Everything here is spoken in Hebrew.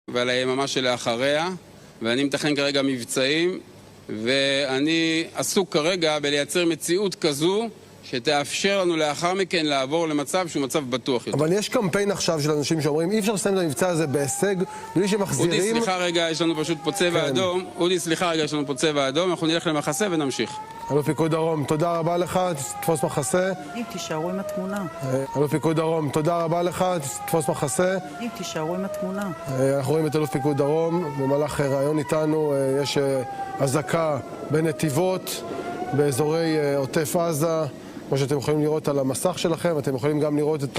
ועל היממה שלאחריה, ואני מתכנן כרגע מבצעים, ואני עסוק כרגע בלייצר מציאות כזו שתאפשר לנו לאחר מכן לעבור למצב שהוא מצב בטוח יותר. אבל יש קמפיין עכשיו של אנשים שאומרים אי אפשר לסיים את המבצע הזה בהישג בלי שמחזירים... אודי, סליחה רגע, יש לנו פשוט פה צבע אדום. אודי, סליחה רגע, יש לנו פה צבע אדום, אנחנו נלך למחסה ונמשיך. אלוף פיקוד דרום, תודה רבה לך, תתפוס מחסה. תישארו עם התמונה. אלוף פיקוד דרום, תודה רבה לך, תתפוס מחסה. תישארו עם התמונה. אנחנו רואים את אלוף פיקוד דרום, במהלך ראיון איתנו יש אזעקה בנתיבות, באזורי עוטף עזה, כמו שאתם יכולים לראות על המסך שלכם, אתם יכולים גם לראות את...